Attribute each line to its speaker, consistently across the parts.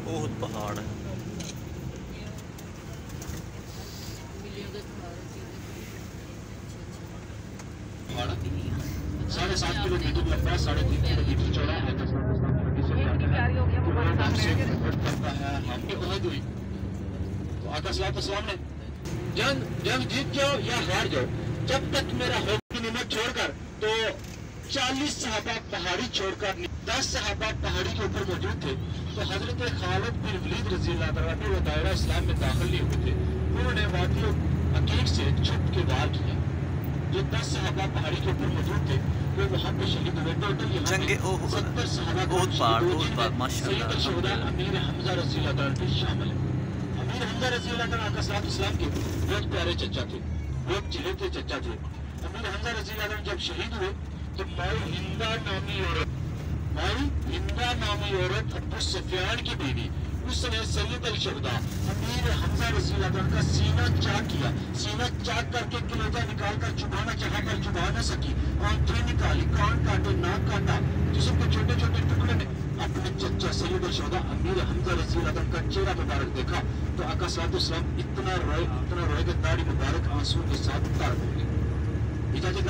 Speaker 1: ओहद पहाड़ है।
Speaker 2: साढ़े 7 किलोमीटर लंबा, 3.5 किलोमीटर चौड़ा है। तो आकाशलाम ने जंग जीत जाओ या हार जाओ, जब तक मेरा होगी निमत छोड़कर, तो 40 सहाबा पहाड़ी छोड़कर 10 सहाबा पहाड़ी के ऊपर मौजूद थे। तो हजरत खालिद बिन वलीद रज़ी अल्लाह अन्हु वो दायरा इस्लाम में दाखिल नहीं हुए थे। उन्होंने वादियों अकीक से छुप के वार किया। जो 10 सहाबा पहाड़ी के ऊपर मौजूद थे वो वहाँ पे शहीद हुए। टोटल
Speaker 1: जंगे
Speaker 2: 70 सहाबा
Speaker 1: माशाअल्लाह
Speaker 2: अमीर हमजा रज़ी अल्लाह अन्हु शामिल है। अमीर हमजा रज़ी अल्लाह अन्हु इस्लाम के बहुत प्यारे चचा थे, बहुत चिल्हते चचा थे। अमीर हमजा रज़ी अल्लाह अन्हु जब शहीद हुए तो माई हिंदा नामी औरत अबू सुफियान की बीवी, उसने सैयद अल शुहदा अमीर हमजा रज़ी अल्लाह अन्हु का सीना चाक किया। सीना चाक करके कलेजा निकाल कर चुभाना चाहा पर चुभा न सकी। आंखें निकाली, कान काटे, नाक काटा, जिसम के छोटे छोटे टुकड़े में अपने चचा सैयद अल शुहदा अमीर हमजा रज़ी अल्लाह अन्हु का चेहरा मुबारक देखा तो आका सल्लल्लाहु इतना रोए कि दाढ़ी मुबारक आंसू के साथ उतार गई। इजाज़त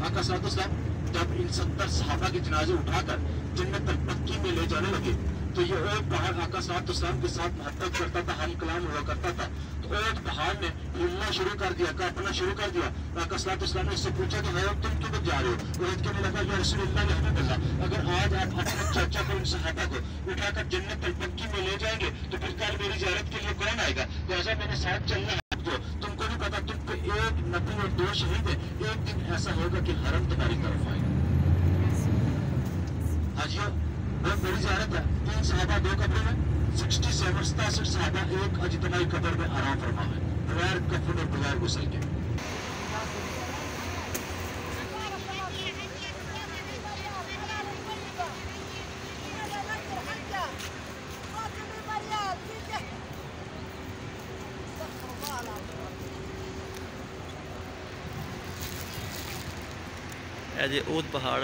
Speaker 2: आका सल्लल्लाहु जब इन 70 सहाबा के जनाजे उठाकर जन्नत बक्की में ले जाने लगे तो ये ओट पहाड़ आका सल्लल्लाहु के साथ मोहब्बत करता था, हम कलाम हुआ करता था। तो ओट पहाड़ ने हिलना शुरू कर दिया, कांपना शुरू कर दिया। आका सल्लल्लाहु ने इससे पूछा कि है तुम किधर जा रहे हो? ओट कहने लगा या रसूलुल्लाह रहमतुल्लाह, अगर आज आप अपने चाचा को, इन सहाबा को उठाकर जन्नत बक्की में ले जाएंगे तो फिर कल मेरी ज़ियारत के लिए कौन आएगा? लिहाजा मेरे साथ चलना है। जो तुमको नहीं पता, तुमको एक नबी और 2 शहीद है, एक दिन ऐसा होगा कि हरम तुम्हारी तरफ आएगा। हाजियों बहुत बड़ी ज़ियारत है। 3 सहाबा 2 कब्रों में, 67 सहाबा एक अजतमाही कब्र में आराम फरमा है, बगैर कफन और बगैर गुस्ल के।
Speaker 1: ये ओहद पहाड़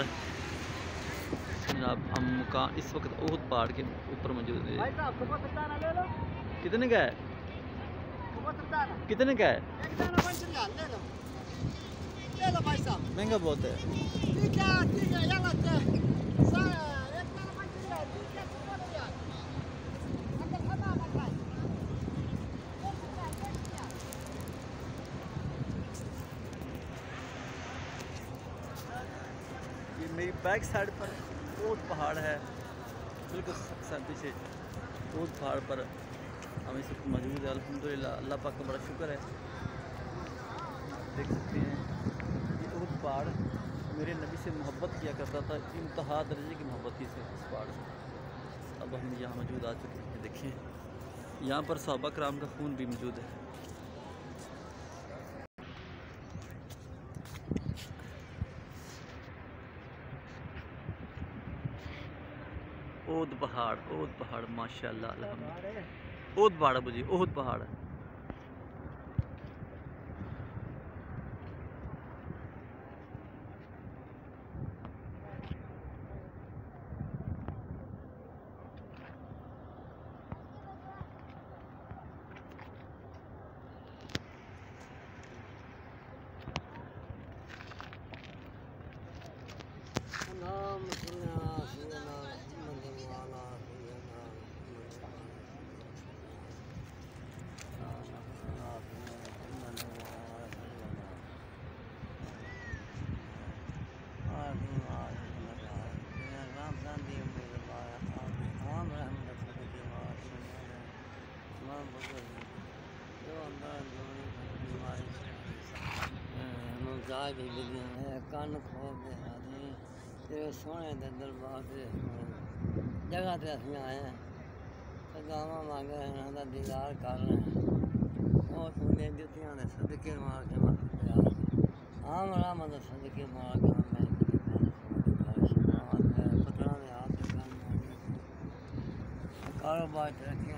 Speaker 1: जनाब, हम मुकाम इस वक्त ओहद पहाड़ के ऊपर मौजूद है। कितने का है? कितने का है? महंगा बहुत है। ये मेरी बैक साइड पर ओहद पहाड़ है, बिल्कुल पीछे ओहद पहाड़ पर हम इस वक्त मौजूद है। अल्हम्दुलिल्लाह, अल्लाह पाक का बड़ा शुक्र है। देख सकते हैं ये ओहद पहाड़ मेरे नबी से मोहब्बत किया करता था, इंतहा दर्जे की मोहब्बत थी इस पहाड़ से। अब हम यहाँ मौजूद आ चुके हैं। देखिए यहाँ पर सहाबा कराम का खून भी मौजूद है। ओहद पहाड़ माशाअल्लाह अल्हम्दुलिल्लाह। ओहद पहाड़ बुझी, ओहद पहाड़ है।
Speaker 3: कन खोल दे आदमी तेरे सोने दे दरबार से जगह ते असीं आए हैं, सदावा मांगे हैं, उन्होंने दीदार कर रहे हैं। और सुने जुतियां ने सदके मार के मत आम राम दे सदके मार के मैं पतना में हाथ कारोबार तरक्की